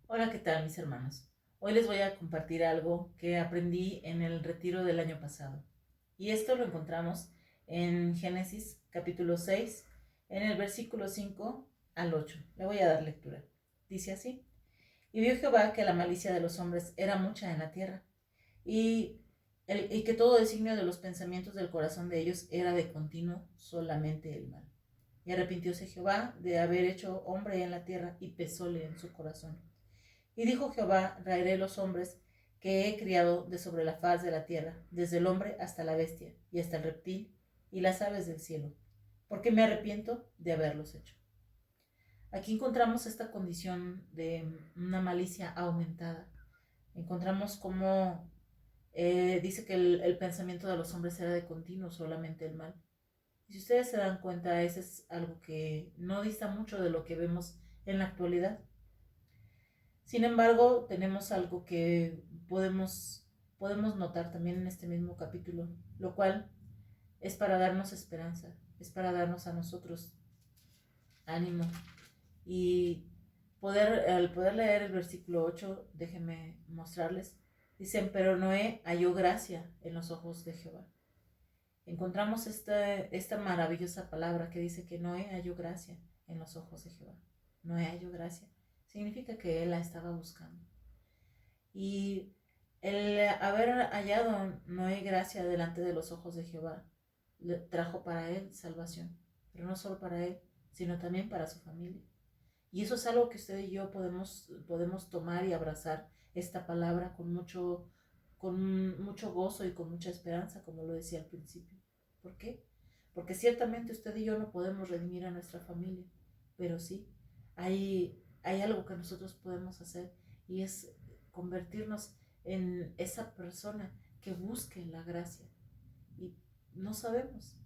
Hola, ¿qué tal, mis hermanos? Hoy les voy a compartir algo que aprendí en el retiro del año pasado. Y esto lo encontramos en Génesis capítulo 6, en el versículo 5 al 8. Le voy a dar lectura. Dice así: Y vio Jehová que la malicia de los hombres era mucha en la tierra, y, y que todo designio de los pensamientos del corazón de ellos era de continuo solamente el mal. Y arrepintióse Jehová de haber hecho hombre en la tierra, y pesóle en su corazón. Y dijo Jehová: Raeré los hombres que he criado de sobre la faz de la tierra, desde el hombre hasta la bestia, y hasta el reptil, y las aves del cielo, porque me arrepiento de haberlos hecho. Aquí encontramos esta condición de una malicia aumentada. Encontramos cómo dice que el pensamiento de los hombres era de continuo solamente el mal. Y si ustedes se dan cuenta, ese es algo que no dista mucho de lo que vemos en la actualidad. Sin embargo, tenemos algo que podemos notar también en este mismo capítulo, lo cual es para darnos esperanza, es para darnos a nosotros ánimo. Y al poder leer el versículo 8, déjenme mostrarles, dicen: pero Noé halló gracia en los ojos de Jehová. Encontramos esta maravillosa palabra que dice que Noé halló gracia en los ojos de Jehová. Noé halló gracia. Significa que él la estaba buscando. Y el haber hallado Noé gracia delante de los ojos de Jehová le trajo para él salvación, pero no solo para él, sino también para su familia. Y eso es algo que usted y yo podemos tomar y abrazar esta palabra con mucho gozo y con mucha esperanza, como lo decía al principio. ¿Por qué? Porque ciertamente usted y yo no podemos redimir a nuestra familia, pero sí, hay algo que nosotros podemos hacer, y es convertirnos en esa persona que busque la gracia. Y no sabemos,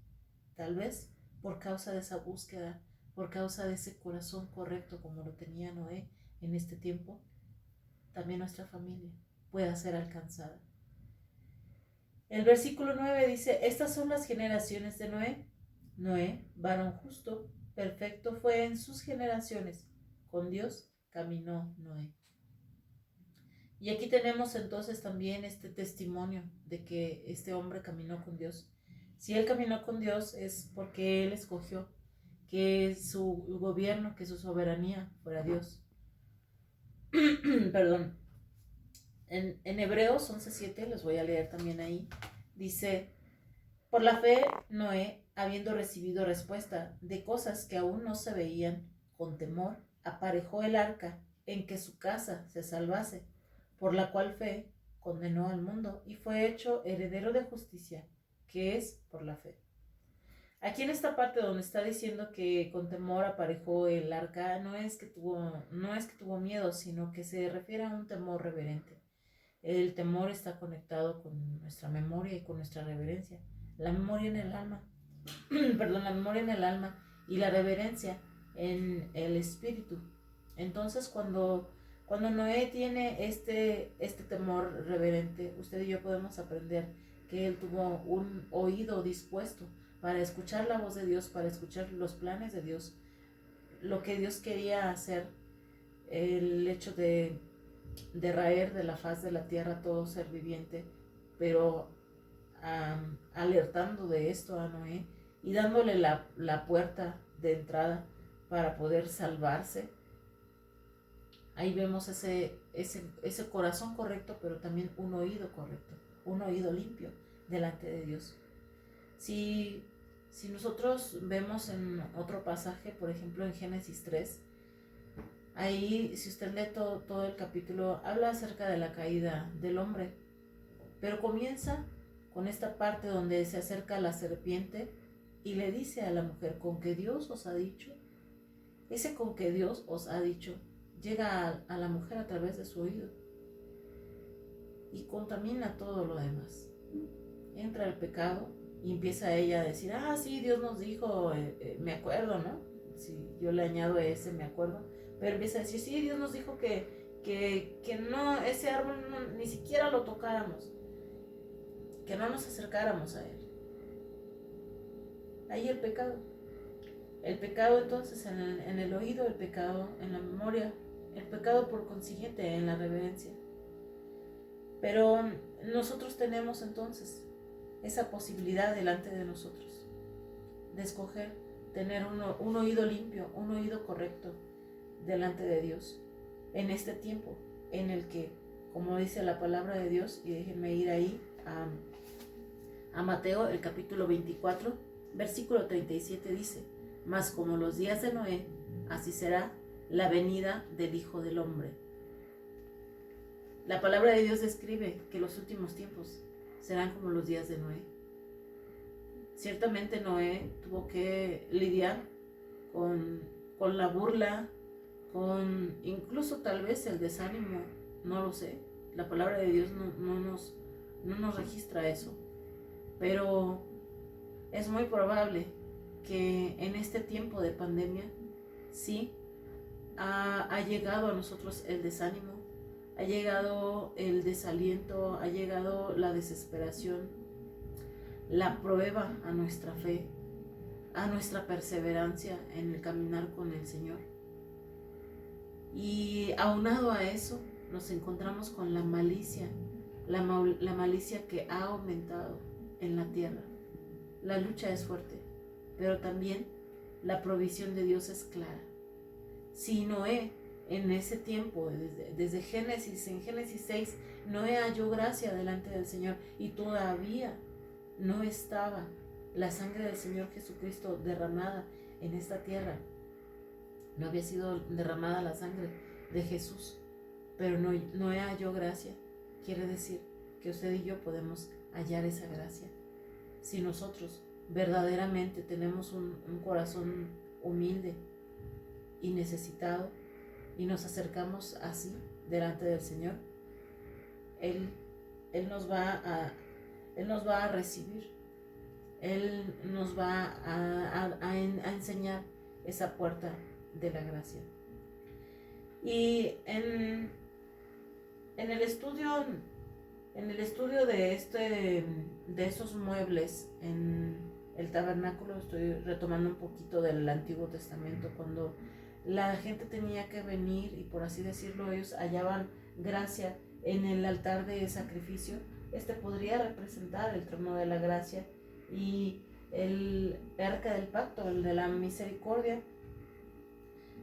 tal vez por causa de esa búsqueda, por causa de ese corazón correcto como lo tenía Noé en este tiempo, también nuestra familia pueda ser alcanzada. El versículo 9 dice: estas son las generaciones de Noé. Noé, varón justo, perfecto fue en sus generaciones. Con Dios caminó Noé. Y aquí tenemos entonces también este testimonio de que este hombre caminó con Dios. Si él caminó con Dios es porque él escogió que su gobierno, que su soberanía fuera Dios. Perdón. En Hebreos 11:7, les voy a leer también ahí, dice: por la fe Noé, habiendo recibido respuesta de cosas que aún no se veían, con temor aparejó el arca en que su casa se salvase, por la cual fe condenó al mundo y fue hecho heredero de justicia, que es por la fe. Aquí en esta parte donde está diciendo que con temor aparejó el arca, no es que tuvo miedo, sino que se refiere a un temor reverente. El temor está conectado con nuestra memoria y con nuestra reverencia. La memoria en el alma, perdón, la memoria en el alma y la reverencia en el espíritu. Entonces, cuando Noé tiene este temor reverente, usted y yo podemos aprender que él tuvo un oído dispuesto para escuchar la voz de Dios, para escuchar los planes de Dios, lo que Dios quería hacer, el hecho de raer de la faz de la tierra todo ser viviente, pero alertando de esto a Noé y dándole la puerta de entrada para poder salvarse. Ahí vemos ese corazón correcto, pero también un oído correcto, un oído limpio delante de Dios. Si, si nosotros vemos en otro pasaje, por ejemplo en Génesis 3, ahí si usted lee todo el capítulo, habla acerca de la caída del hombre, pero comienza con esta parte donde se acerca a la serpiente y le dice a la mujer: con que Dios os ha dicho. Ese con que Dios os ha dicho llega a la mujer a través de su oído y contamina todo lo demás. Entra el pecado y empieza ella a decir: ah, sí, Dios nos dijo, me acuerdo, ¿no? Si yo le añado ese me acuerdo, pero empieza a decir: sí, Dios nos dijo que no, ese árbol ni siquiera lo tocáramos, que no nos acercáramos a él. Ahí el pecado. El pecado entonces en el oído, el pecado en la memoria, el pecado por consiguiente en la reverencia. Pero nosotros tenemos entonces esa posibilidad delante de nosotros de escoger tener un oído limpio, un oído correcto delante de Dios en este tiempo en el que, como dice la palabra de Dios, y déjenme ir ahí a Mateo, el capítulo 24, versículo 37 dice: mas como los días de Noé, así será la venida del Hijo del Hombre. La palabra de Dios describe que los últimos tiempos serán como los días de Noé. Ciertamente Noé tuvo que lidiar con la burla, con incluso tal vez el desánimo, no lo sé. La palabra de Dios no nos registra eso. Pero es muy probable que en este tiempo de pandemia sí ha llegado a nosotros el desánimo, ha llegado el desaliento, ha llegado la desesperación, la prueba a nuestra fe, a nuestra perseverancia en el caminar con el Señor. Y aunado a eso, nos encontramos con la malicia, la malicia que ha aumentado en la tierra. La lucha es fuerte, pero también la provisión de Dios es clara. Si Noé en ese tiempo, desde Génesis, en Génesis 6, Noé halló gracia delante del Señor y todavía no estaba la sangre del Señor Jesucristo derramada en esta tierra. No había sido derramada la sangre de Jesús, pero Noé halló gracia. Quiere decir que usted y yo podemos hallar esa gracia si nosotros verdaderamente tenemos un corazón humilde y necesitado y nos acercamos así delante del Señor. Él nos va a recibir. Él nos va a enseñar esa puerta de la gracia. Y en el estudio de esos muebles en el tabernáculo, estoy retomando un poquito del Antiguo Testamento, cuando la gente tenía que venir y, por así decirlo, ellos hallaban gracia en el altar de sacrificio. Este podría representar el trono de la gracia y el arca del pacto, el de la misericordia.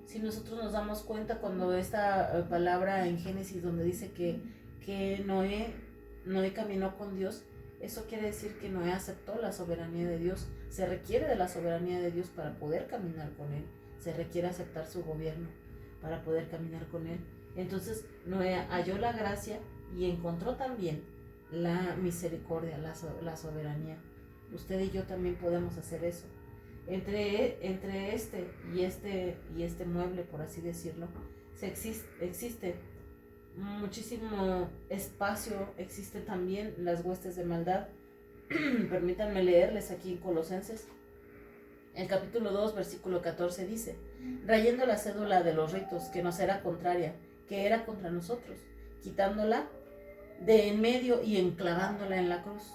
Si nosotros nos damos cuenta cuando esta palabra en Génesis donde dice que Noé caminó con Dios, eso quiere decir que Noé aceptó la soberanía de Dios. Se requiere de la soberanía de Dios para poder caminar con Él. Se requiere aceptar su gobierno para poder caminar con Él. Entonces Noé halló la gracia y encontró también la misericordia, la soberanía. Usted y yo también podemos hacer eso. Entre este y este mueble, por así decirlo, existe muchísimo espacio, existen también las huestes de maldad. Permítanme leerles aquí en Colosenses. El capítulo 2, versículo 14 dice: rayando la cédula de los ritos que nos era contraria, que era contra nosotros, quitándola de en medio y enclavándola en la cruz.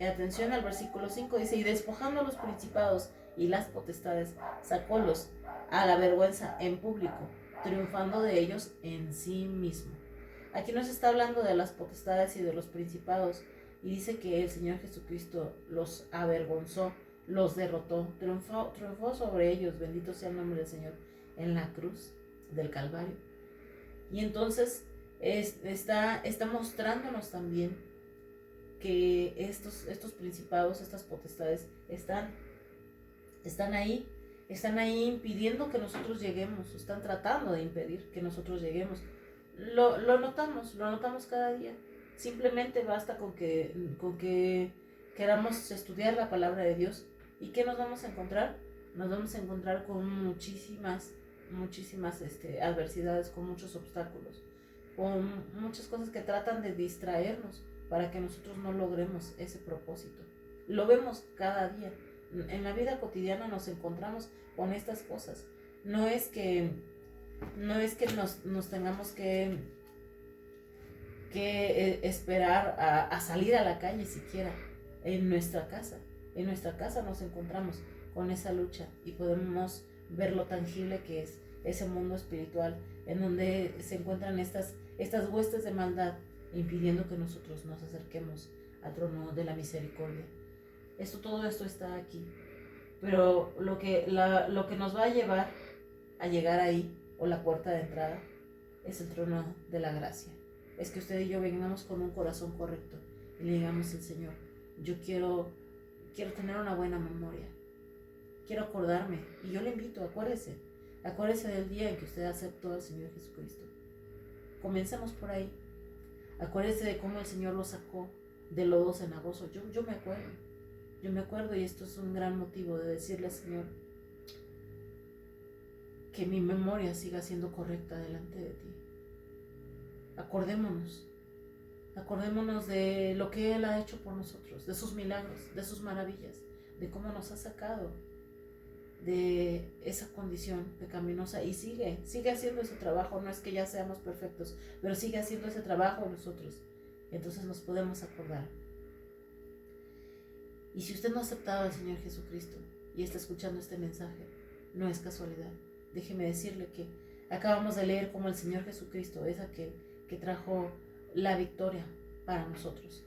Atención al versículo 5, dice: y despojando a los principados y las potestades, sacólos a la vergüenza en público, triunfando de ellos en sí mismo. Aquí nos está hablando de las potestades y de los principados, y dice que el Señor Jesucristo los avergonzó, los derrotó, triunfó sobre ellos, bendito sea el nombre del Señor, en la cruz del Calvario. Y entonces está mostrándonos también que estos principados, estas potestades están ahí impidiendo que nosotros lleguemos, están tratando de impedir que nosotros lleguemos. Lo notamos cada día. Simplemente basta con que queramos estudiar la palabra de Dios. ¿Y qué nos vamos a encontrar? Nos vamos a encontrar con muchísimas adversidades, con muchos obstáculos, con muchas cosas que tratan de distraernos para que nosotros no logremos ese propósito. Lo vemos cada día. En la vida cotidiana nos encontramos con estas cosas. No es que nos tengamos que esperar a salir a la calle siquiera. En nuestra casa nos encontramos con esa lucha y podemos ver lo tangible que es ese mundo espiritual en donde se encuentran estas huestes de maldad, impidiendo que nosotros nos acerquemos al trono de la misericordia. Todo esto está aquí. Pero lo que nos va a llevar a llegar ahí, o la puerta de entrada, es el trono de la gracia. Es que usted y yo vengamos con un corazón correcto y le digamos al Señor: yo quiero tener una buena memoria, quiero acordarme. Y yo le invito, acuérdese del día en que usted aceptó al Señor Jesucristo. Comencemos por ahí. Acuérdese de cómo el Señor lo sacó del lodo cenagoso. Yo me acuerdo, y esto es un gran motivo de decirle al Señor que mi memoria siga siendo correcta delante de ti. Acordémonos de lo que Él ha hecho por nosotros, de sus milagros, de sus maravillas, de cómo nos ha sacado de esa condición pecaminosa, y sigue haciendo ese trabajo. No es que ya seamos perfectos, pero sigue haciendo ese trabajo en nosotros. Entonces nos podemos acordar. Y si usted no ha aceptado al Señor Jesucristo y está escuchando este mensaje, no es casualidad. Déjeme decirle que acabamos de leer cómo el Señor Jesucristo es aquel que trajo la victoria para nosotros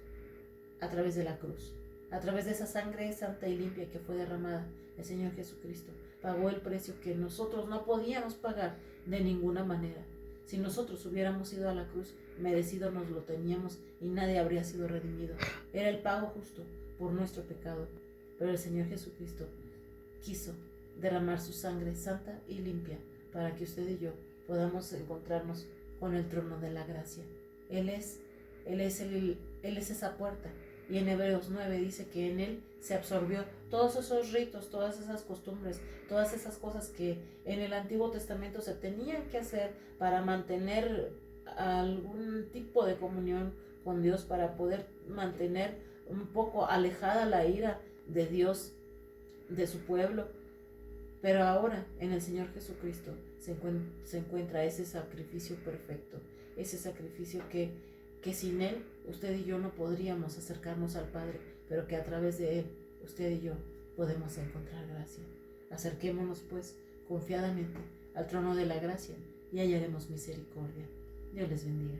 a través de la cruz. A través de esa sangre santa y limpia que fue derramada, el Señor Jesucristo pagó el precio que nosotros no podíamos pagar de ninguna manera. Si nosotros hubiéramos ido a la cruz, merecido nos lo teníamos y nadie habría sido redimido. Era el pago justo por nuestro pecado. Pero el Señor Jesucristo quiso derramar su sangre santa y limpia para que usted y yo podamos encontrarnos con el trono de la gracia. Él es esa puerta. Y en Hebreos 9 dice que en Él se absorbió todos esos ritos, todas esas costumbres, todas esas cosas que en el Antiguo Testamento se tenían que hacer para mantener algún tipo de comunión con Dios, para poder mantener un poco alejada la ira de Dios de su pueblo. Pero ahora en el Señor Jesucristo se encuentra ese sacrificio perfecto, ese sacrificio que sin Él usted y yo no podríamos acercarnos al Padre, pero que a través de Él usted y yo podemos encontrar gracia. Acerquémonos pues confiadamente al trono de la gracia y hallaremos misericordia. Dios les bendiga.